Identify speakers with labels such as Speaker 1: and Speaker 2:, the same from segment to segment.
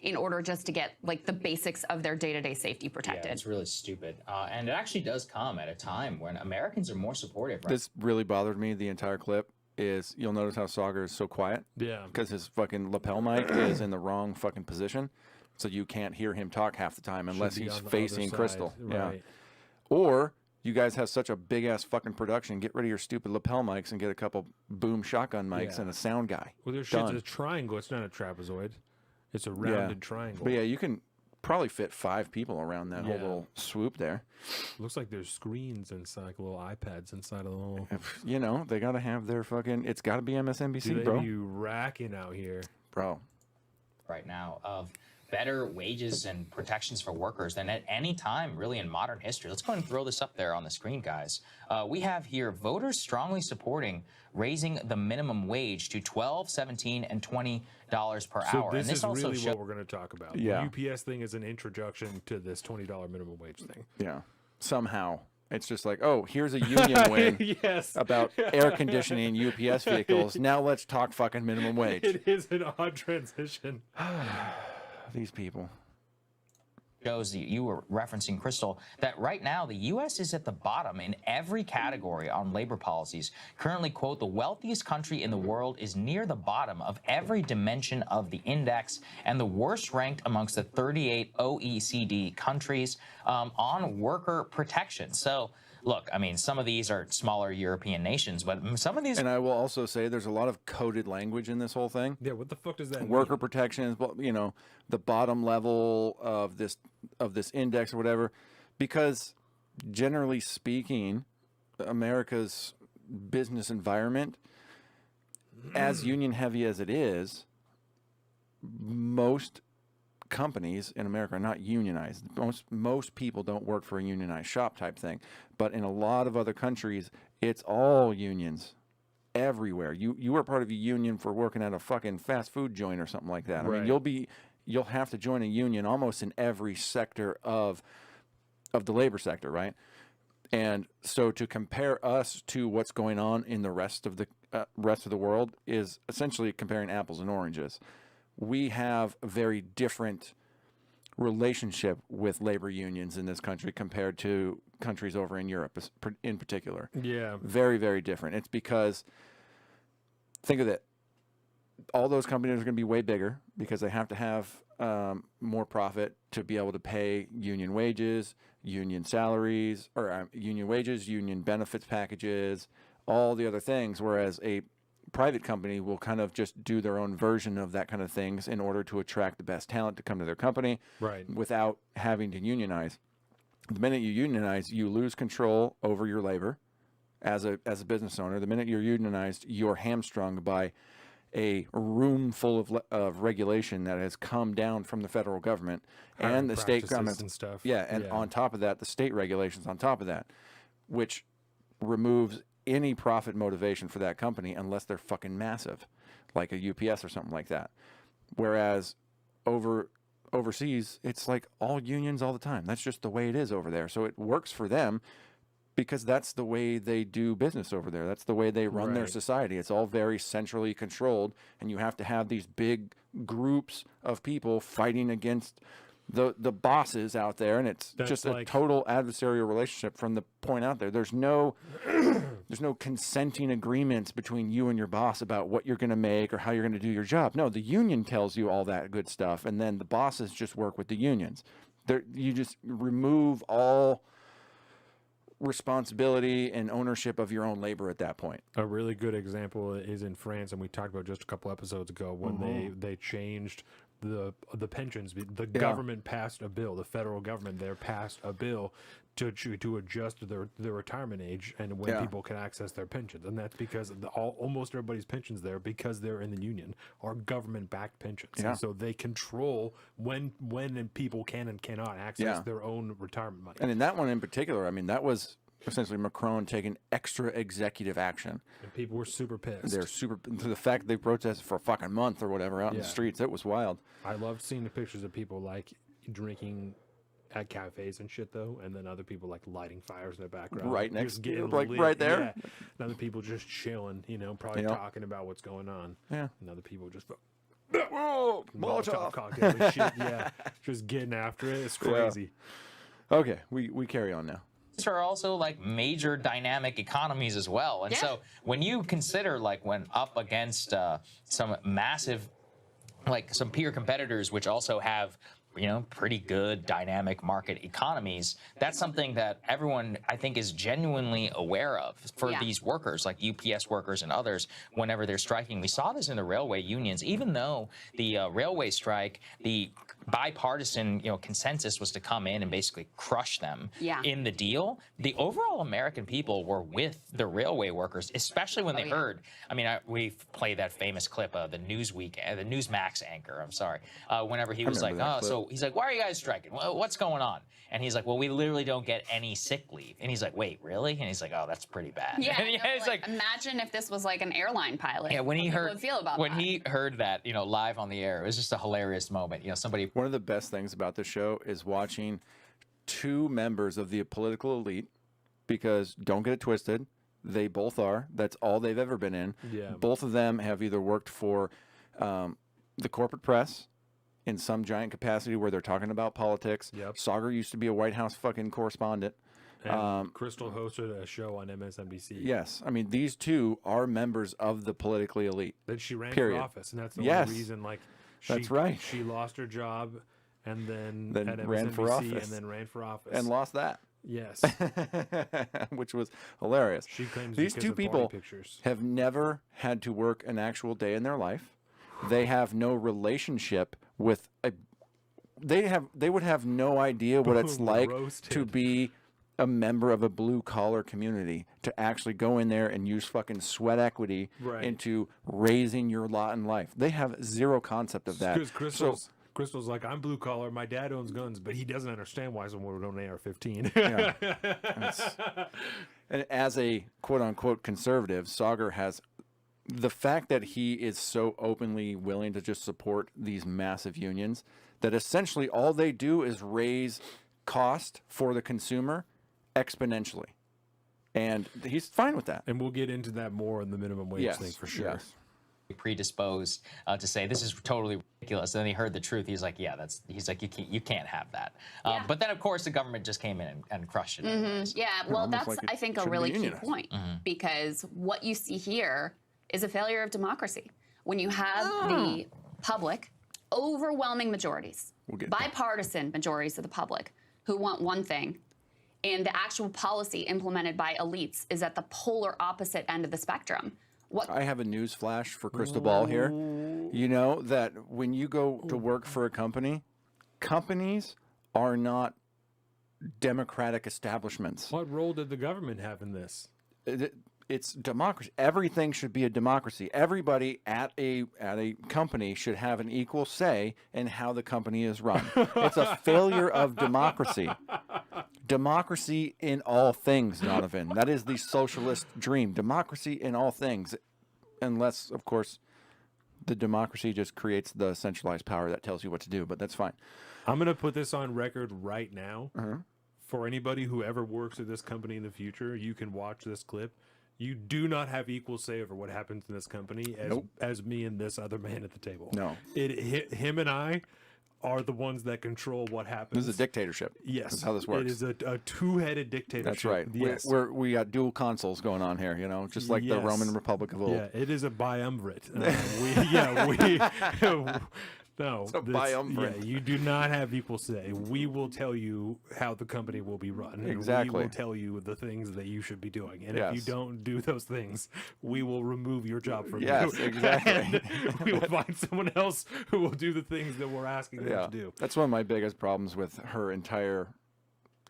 Speaker 1: in order just to get like the basics of their day-to-day safety protected.
Speaker 2: Yeah, it's really stupid. And it actually does come at a time when Americans are more supportive. Right?
Speaker 3: This really bothered me, the entire clip. Is you'll notice how Saagar is so quiet.
Speaker 4: Yeah.
Speaker 3: Because his fucking lapel mic is in the wrong fucking position. So you can't hear him talk half the time unless he's facing Krystal.
Speaker 4: Right.
Speaker 3: Yeah. Or you guys have such a big ass fucking production. Get rid of your stupid lapel mics and get a couple boom shotgun mics and a sound guy.
Speaker 4: Well, their shit's a triangle. It's not a trapezoid. It's a rounded triangle.
Speaker 3: But yeah, you can probably fit 5 people around that whole little swoop there.
Speaker 4: Looks like there's screens inside, like little iPads inside of the little.
Speaker 3: You know, they got to have their fucking. It's got to be MSNBC,
Speaker 4: Dude,
Speaker 3: bro.
Speaker 4: You racking out here,
Speaker 3: bro.
Speaker 2: Right now of better wages and protections for workers than at any time really in modern history. Let's go ahead and throw this up there on the screen, guys. We have here voters strongly supporting raising the minimum wage to $12, $17, and $20 per hour.
Speaker 4: This
Speaker 2: and this
Speaker 4: is
Speaker 2: also
Speaker 4: really what we're going to talk about.
Speaker 3: Yeah.
Speaker 4: The UPS thing is an introduction to this $20 minimum wage thing.
Speaker 3: Yeah. Somehow. It's just like, oh, here's a union win about air conditioning UPS vehicles. Now let's talk fucking minimum wage.
Speaker 4: It is an odd transition.
Speaker 3: These people.
Speaker 2: Shows you were referencing, Krystal, that right now the U.S. is at the bottom in every category on labor policies. Currently, quote, the wealthiest country in the world is near the bottom of every dimension of the index and the worst ranked amongst the 38 OECD countries on worker protection. So, look, I mean, some of these are smaller European nations, but some of these...
Speaker 3: And I will also say there's a lot of coded language in this whole thing.
Speaker 4: Yeah, what the fuck does that mean?
Speaker 3: Worker protections, you know, the bottom level of this index or whatever, because generally speaking, America's business environment, as union heavy as it is, most companies in America are not unionized. Most people don't work for a unionized shop type thing, but in a lot of other countries, it's all unions everywhere. You are part of a union for working at a fucking fast food joint or something like that. I mean, you'll have to join a union almost in every sector of the labor sector, right? And so to compare us to what's going on in the rest of the world is essentially comparing apples and oranges. We have a very different relationship with labor unions in this country compared to countries over in Europe in particular.
Speaker 4: Yeah.
Speaker 3: Very, very different. It's because, think of it, all those companies are going to be way bigger because they have to have more profit to be able to pay union wages, union salaries, or union wages, union benefits packages, all the other things, whereas a private company will kind of just do their own version of that kind of things in order to attract the best talent to come to their company without having to unionize. The minute you unionize, you lose control over your labor as a business owner. The minute you're unionized, you're hamstrung by a room full of regulation that has come down from the federal government and the state government
Speaker 4: and stuff.
Speaker 3: Yeah, and on top of that, the state regulations on top of that, which removes any profit motivation for that company unless they're fucking massive, like a UPS or something like that. Whereas overseas, it's like all unions all the time. That's just the way it is over there. So it works for them because that's the way they do business over there. That's the way they run their society. It's all very centrally controlled, and you have to have these big groups of people fighting against the bosses out there, and it's just a total adversarial relationship from the point out there. There's no consenting agreements between you and your boss about what you're going to make or how you're going to do your job. No, the union tells you all that good stuff, and then the bosses just work with the unions. You just remove all responsibility and ownership of your own labor at that point.
Speaker 4: A really good example is in France, and we talked about just a couple episodes ago when they changed the pensions. The government passed a bill. The federal government there passed a bill to adjust their retirement age and when people can access their pensions, and that's because almost everybody's pensions there, because they're in the union, are government-backed pensions, and so they control when people can and cannot access their own retirement money.
Speaker 3: And in that one in particular, I mean, that was essentially Macron taking extra executive action.
Speaker 4: And people were super pissed.
Speaker 3: They're super, to the fact they protested for a fucking month or whatever out in the streets. It was wild.
Speaker 4: I loved seeing the pictures of people like drinking at cafes and shit though, and then other people like lighting fires in the background.
Speaker 3: Right next to you, like right there.
Speaker 4: Yeah. And other people just chilling, probably talking about what's going on.
Speaker 3: Yeah.
Speaker 4: And other people just
Speaker 3: Whoa, Molotov.
Speaker 4: cocktail and shit. Yeah, just getting after it. It's crazy.
Speaker 3: Okay, we carry on now.
Speaker 2: These are also like major dynamic economies as well. And so when you consider like when up against some massive, like some peer competitors, which also have, you know, pretty good dynamic market economies, that's something that everyone, I think, is genuinely aware of for these workers, like UPS workers and others, whenever they're striking. We saw this in the railway unions, even though the railway strike, the bipartisan, you know, consensus was to come in and basically crush them in the deal. The overall American people were with the railway workers, especially when they heard. I mean, we played that famous clip of the Newsweek, the Newsmax anchor. I'm sorry, whenever he was like, "Oh, so he's like, why are you guys striking? What's going on?" And he's like, "Well, we literally don't get any sick leave." And he's like, "Wait, really?" And he's like, "Oh, that's pretty bad."
Speaker 1: Yeah,
Speaker 2: and it's like,
Speaker 1: imagine if this was like an airline pilot.
Speaker 2: yeah, when he heard
Speaker 1: would feel about
Speaker 2: when
Speaker 1: that.
Speaker 2: he heard that, you know, live on the air, it was just a hilarious moment. You know, somebody.
Speaker 3: One of the best things about the show is watching two members of the political elite, because don't get it twisted, they both are. That's all they've ever been in.
Speaker 4: Yeah.
Speaker 3: Both of them have either worked for the corporate press in some giant capacity where they're talking about politics.
Speaker 4: Yep.
Speaker 3: Saagar used to be a White House fucking correspondent.
Speaker 4: And Krystal hosted a show on MSNBC.
Speaker 3: Yes. I mean, these two are members of the politically elite.
Speaker 4: That she ran
Speaker 3: Period.
Speaker 4: for office, and that's the
Speaker 3: Yes.
Speaker 4: only reason. Like,
Speaker 3: That's right.
Speaker 4: She lost her job, and then at
Speaker 3: ran for
Speaker 4: MSNBC,
Speaker 3: office.
Speaker 4: and then ran for office,
Speaker 3: And lost that.
Speaker 4: yes,
Speaker 3: Which was hilarious.
Speaker 4: she claims
Speaker 3: These
Speaker 4: because
Speaker 3: two
Speaker 4: of body
Speaker 3: people
Speaker 4: pictures.
Speaker 3: have never had to work an actual day in their life. They have no relationship with a. They would have no idea what it's
Speaker 4: Boom,
Speaker 3: like
Speaker 4: roasted.
Speaker 3: to be a member of a blue collar community, to actually go in there and use fucking sweat equity
Speaker 4: Right.
Speaker 3: into raising your lot in life. They have zero concept of that.
Speaker 4: Because
Speaker 3: So
Speaker 4: Crystal's like, I'm blue collar. My dad owns guns, but he doesn't understand why someone would own an AR-15.
Speaker 3: and as a quote unquote conservative, Saagar has the fact that he is so openly willing to just support these massive unions, that essentially all they do is raise cost for the consumer exponentially. And he's fine with that.
Speaker 4: And we'll get into that more in the minimum wage thing for sure.
Speaker 3: Yes.
Speaker 2: Predisposed to say this is totally ridiculous. And then he heard the truth. He's like, yeah, he's like, you can't have that. But then of course the government just came in and crushed it. anyways.
Speaker 1: Yeah, well,
Speaker 3: almost
Speaker 1: that's,
Speaker 3: like it
Speaker 1: I think, a
Speaker 3: shouldn't
Speaker 1: really
Speaker 3: be
Speaker 1: key
Speaker 3: unionized.
Speaker 1: point, because what you see here is a failure of democracy. When you have the public, overwhelming majorities,
Speaker 3: get there.
Speaker 1: bipartisan majorities of the public who want one thing, and the actual policy implemented by elites is at the polar opposite end of the spectrum. What?
Speaker 3: I have a news flash for Crystal Ball here. You know that when you go to work for a company, companies are not democratic establishments.
Speaker 4: What role did the government have in this?
Speaker 3: It's democracy. Everything should be a democracy. Everybody at a company should have an equal say in how the company is run. It's a failure of democracy. Democracy in all things, Donovan. That is the socialist dream. Democracy in all things. Unless, of course, the democracy just creates the centralized power that tells you what to do, but that's fine.
Speaker 4: I'm going to put this on record right now. For anybody who ever works at this company in the future, you can watch this clip. You do not have equal say over what happens in this company as me and this other man at the table.
Speaker 3: No.
Speaker 4: Him and I are the ones that control what happens.
Speaker 3: This is a dictatorship.
Speaker 4: Yes.
Speaker 3: That's how this works.
Speaker 4: It is a two-headed dictatorship.
Speaker 3: That's right.
Speaker 4: Yes.
Speaker 3: We got dual consuls going on here, you know, just like the
Speaker 4: Yes.
Speaker 3: Roman Republic of old.
Speaker 4: Yeah, it is a biumvirate. No,
Speaker 3: a biumvirate.
Speaker 4: Yeah, you do not have equal say. We will tell you how the company will be run. And
Speaker 3: Exactly.
Speaker 4: we will tell you the things that you should be doing. And if you
Speaker 3: Yes.
Speaker 4: don't do those things, we will remove your job from
Speaker 3: Yes,
Speaker 4: you.
Speaker 3: exactly.
Speaker 4: And we will find someone else who will do the things that we're asking them to do.
Speaker 3: That's one of my biggest problems with her entire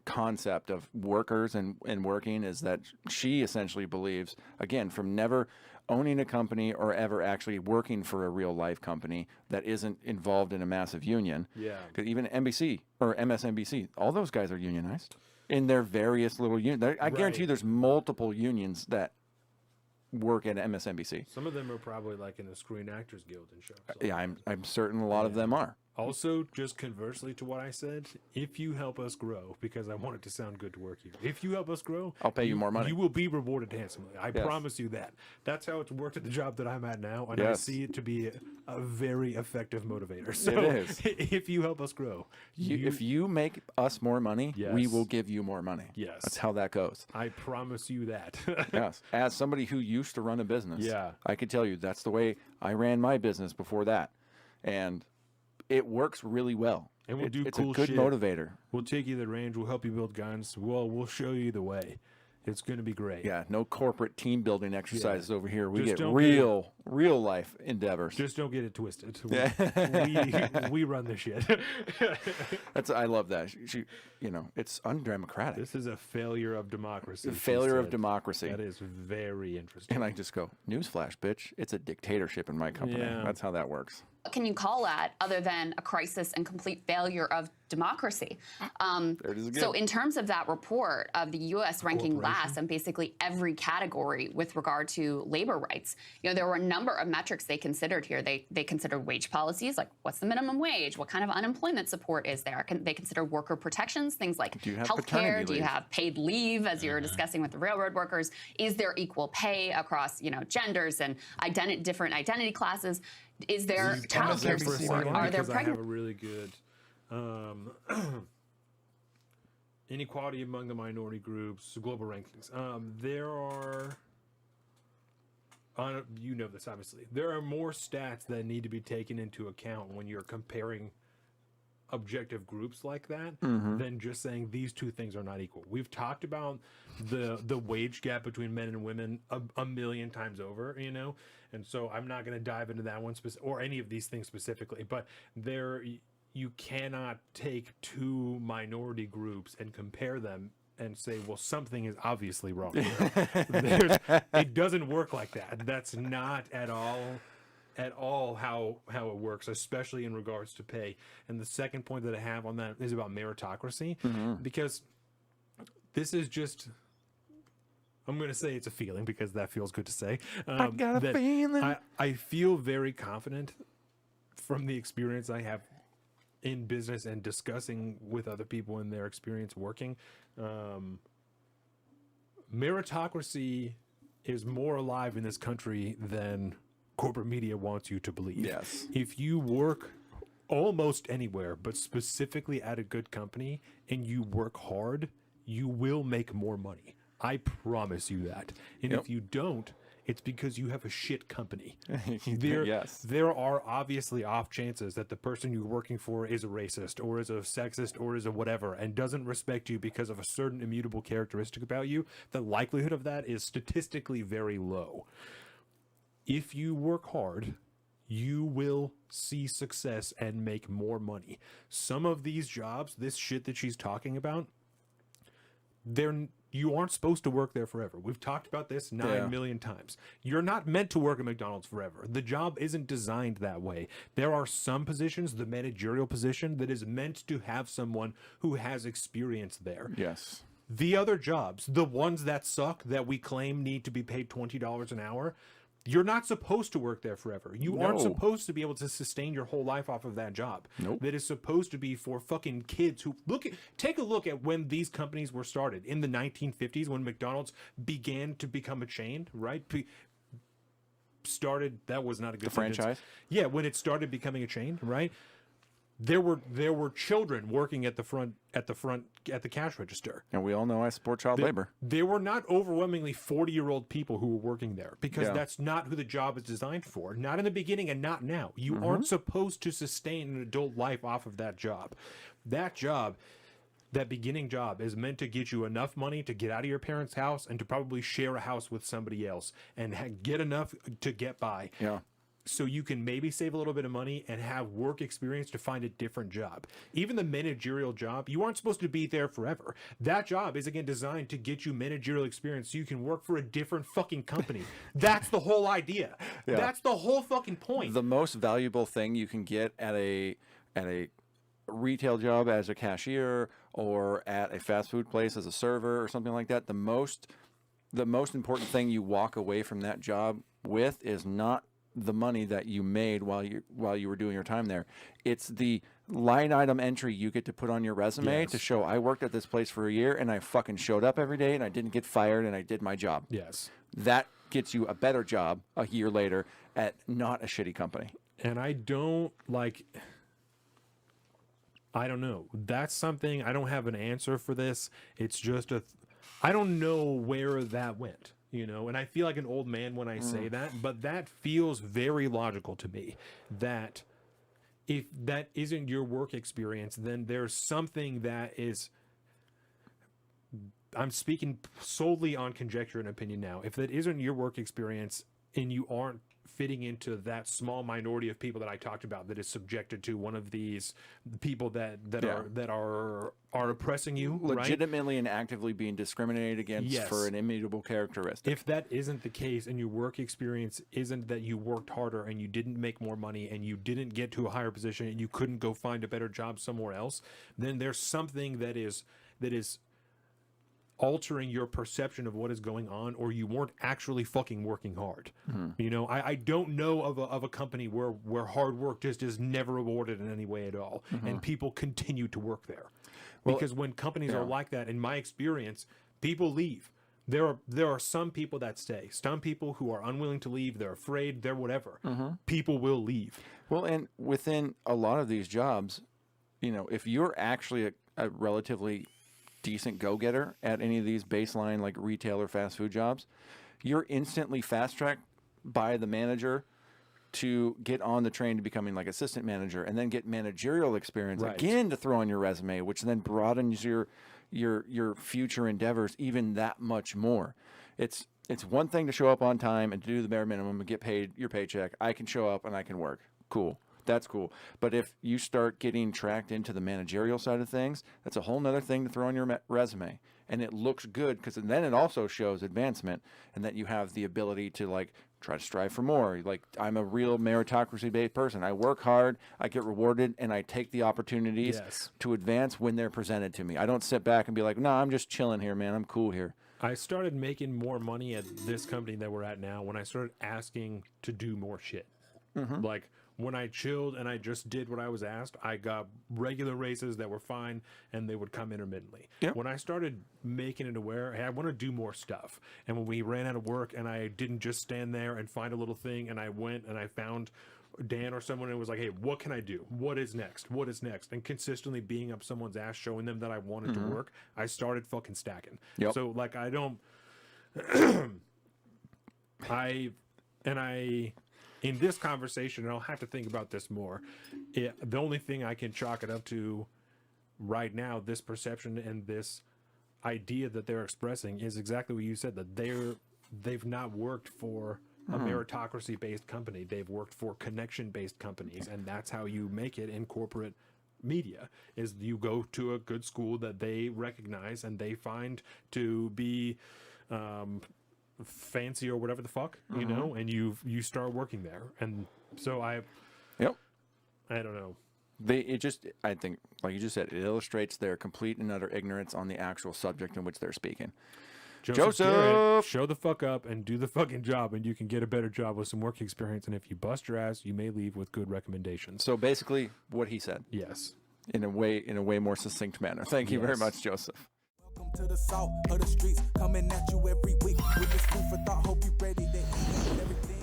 Speaker 3: concept of workers and working, is that she essentially believes, again, from never owning a company or ever actually working for a real life company that isn't involved in a massive union.
Speaker 4: Yeah.
Speaker 3: 'Cause even NBC or MSNBC, all those guys are unionized in their various little unions. I guarantee you there's multiple unions that work at MSNBC.
Speaker 4: Some of them are probably like in the Screen Actors Guild and shows.
Speaker 3: Yeah, I'm certain a lot of them are.
Speaker 4: Also, just conversely to what I said, if you help us grow, because I want it to sound good to work here, if you help us grow,
Speaker 3: I'll pay you more money.
Speaker 4: You will be rewarded handsomely. I
Speaker 3: Yes.
Speaker 4: promise you that. That's how it's worked at the job that I'm at now, and I
Speaker 3: Yes.
Speaker 4: see it to be a very effective motivator. So,
Speaker 3: It is.
Speaker 4: if you help us grow,
Speaker 3: If you make us more money, we
Speaker 4: Yes.
Speaker 3: will give you more money.
Speaker 4: Yes.
Speaker 3: That's how that goes.
Speaker 4: I promise you that.
Speaker 3: Yes. As somebody who used to run a business,
Speaker 4: Yeah.
Speaker 3: I could tell you that's the way I ran my business before that. And it works really well.
Speaker 4: And we'll do
Speaker 3: it's
Speaker 4: cool
Speaker 3: a good
Speaker 4: shit.
Speaker 3: motivator.
Speaker 4: We'll take you to the range. We'll help you build guns. We'll show you the way. It's going to be great.
Speaker 3: Yeah, no corporate team building exercises over here. We
Speaker 4: Just
Speaker 3: get
Speaker 4: don't
Speaker 3: real life endeavors.
Speaker 4: Just don't get it twisted. We run the shit.
Speaker 3: I love that. It's undemocratic.
Speaker 4: This is a failure of democracy.
Speaker 3: The
Speaker 4: she
Speaker 3: failure of
Speaker 4: said.
Speaker 3: democracy.
Speaker 4: That is very interesting.
Speaker 3: And I just go, newsflash, bitch. It's a dictatorship in my company.
Speaker 4: Yeah.
Speaker 3: That's how that works.
Speaker 1: What can you call that other than a crisis and complete failure of democracy?
Speaker 3: There it is again.
Speaker 1: So in terms of that report of the U.S. ranking last in basically every category with regard to labor rights, there were a number of metrics they considered here. They considered wage policies, like what's the minimum wage? What kind of unemployment support is there? They considered worker protections, things like
Speaker 3: Do you have
Speaker 1: health care?
Speaker 3: paternity
Speaker 1: Do you
Speaker 3: leave?
Speaker 1: have paid leave, as you were discussing with the railroad workers? Is there equal pay across, genders and different identity classes? Is there child care
Speaker 4: for a
Speaker 1: support?
Speaker 4: second
Speaker 1: Are there
Speaker 4: because I have
Speaker 1: pregnant?
Speaker 4: a really good inequality among the minority groups, global rankings. There are, you know this obviously, there are more stats that need to be taken into account when you're comparing objective groups like that than just saying these two things are not equal. We've talked about the wage gap between men and women a million times over, and so I'm not going to dive into that one or any of these things specifically, but you cannot take two minority groups and compare them and say, well, something is obviously wrong here. It doesn't work like that. That's not at all how it works, especially in regards to pay. And the second point that I have on that is about meritocracy, because this is just, I'm going to say it's a feeling because that feels good to say.
Speaker 3: I got a feeling.
Speaker 4: I feel very confident from the experience I have in business and discussing with other people in their experience working. Meritocracy is more alive in this country than corporate media wants you to believe.
Speaker 3: Yes.
Speaker 4: If you work almost anywhere, but specifically at a good company, and you work hard, you will make more money. I promise you that. And if you don't, it's because you have a shit company. There are obviously off chances that the person you're working for is a racist or is a sexist or is a whatever and doesn't respect you because of a certain immutable characteristic about you. The likelihood of that is statistically very low. If you work hard, you will see success and make more money. Some of these jobs, this shit that she's talking about, you aren't supposed to work there forever. We've talked about this 9 million times. You're not meant to work at McDonald's forever. The job isn't designed that way. There are some positions, the managerial position, that is meant to have someone who has experience there.
Speaker 3: Yes.
Speaker 4: The other jobs, the ones that suck, that we claim need to be paid $20 an hour, you're not supposed to work there forever. You aren't supposed to be able to sustain your whole life off of that job.
Speaker 3: Nope.
Speaker 4: That is supposed to be for fucking kids who take a look at when these companies were started in the 1950s, when McDonald's began to become a chain, right? That was not a good sentence.
Speaker 3: Franchise?
Speaker 4: Yeah, when it started becoming a chain, right? There were children working at the cash register.
Speaker 3: And we all know I support child labor.
Speaker 4: There were not overwhelmingly 40-year-old people who were working there because that's not who the job is designed for. Not in the beginning and not now. You aren't supposed to sustain an adult life off of that job. That beginning job is meant to get you enough money to get out of your parents' house and to probably share a house with somebody else and get enough to get by.
Speaker 3: Yeah.
Speaker 4: So you can maybe save a little bit of money and have work experience to find a different job. Even the managerial job, you aren't supposed to be there forever. That job is, again, designed to get you managerial experience so you can work for a different fucking company. That's the whole idea.
Speaker 3: Yeah.
Speaker 4: That's the whole fucking point.
Speaker 3: The most valuable thing you can get at a retail job as a cashier or at a fast food place as a server or something like that, the most important thing you walk away from that job with is not the money that you made while you were doing your time there. It's the line item entry you get to put on your resume to show I worked at this place for a year and I fucking showed up every day and I didn't get fired and I did my job.
Speaker 4: Yes.
Speaker 3: That gets you a better job a year later at not a shitty company.
Speaker 4: And I don't know. That's something, I don't have an answer for this. It's just I don't know where that went, you know, and I feel like an old man when I say that, but that feels very logical to me, that if that isn't your work experience, then there's something that is, I'm speaking solely on conjecture and opinion now. If that isn't your work experience and you aren't fitting into that small minority of people that I talked about that is subjected to one of these people that are oppressing you,
Speaker 3: legitimately and actively being discriminated against for an immutable characteristic.
Speaker 4: If that isn't the case and your work experience isn't that you worked harder and you didn't make more money and you didn't get to a higher position and you couldn't go find a better job somewhere else, then there's something that is altering your perception of what is going on, or you weren't actually fucking working hard. You know, I don't know of a company where hard work just is never rewarded in any way at all, and people continue to work there. Because when companies are like that, in my experience, people leave. There are some people that stay. Some people who are unwilling to leave, they're afraid, they're whatever. People will leave.
Speaker 3: Well, and within a lot of these jobs, you know, if you're actually a relatively decent go-getter at any of these baseline like retail or fast food jobs, you're instantly fast-tracked by the manager to get on the train to becoming like assistant manager, and then get managerial experience again to throw on your resume, which then broadens your future endeavors even that much more. It's one thing to show up on time and to do the bare minimum and get paid your paycheck. I can show up and I can work. Cool. That's cool. But if you start getting tracked into the managerial side of things, that's a whole nother thing to throw on your resume. And it looks good because then it also shows advancement and that you have the ability to like try to strive for more. Like, I'm a real meritocracy-based person. I work hard, I get rewarded, and I take the opportunities to advance when they're presented to me. I don't sit back and be like, no, I'm just chilling here, man. I'm cool here.
Speaker 4: I started making more money at this company that we're at now when I started asking to do more shit. Like, when I chilled and I just did what I was asked, I got regular raises that were fine, and they would come intermittently. When I started making it aware, hey, I want to do more stuff. And when we ran out of work and I didn't just stand there and find a little thing, and I went and I found Dan or someone and was like, hey, what can I do? What is next? What is next? And consistently being up someone's ass, showing them that I wanted to work, I started fucking stacking. So, like, I don't... In this conversation, and I'll have to think about this more, the only thing I can chalk it up to right now, this perception and this idea that they're expressing, is exactly what you said, that they've not worked for a meritocracy-based company. They've worked for connection-based companies, and that's how you make it in corporate media, is you go to a good school that they recognize and they find to be... fancy or whatever the fuck, you know, and you start working there. And so I don't know.
Speaker 3: I think, like you just said, it illustrates their complete and utter ignorance on the actual subject in which they're speaking.
Speaker 4: Joseph, show the fuck up and do the fucking job, and you can get a better job with some work experience. And if you bust your ass, you may leave with good recommendations.
Speaker 3: So basically, what he said.
Speaker 4: Yes.
Speaker 3: In a way more succinct manner. Thank you very much, Joseph.
Speaker 5: Welcome to the salt of the streets, coming at you every week with this food for thought. Hope you ready to eat everything.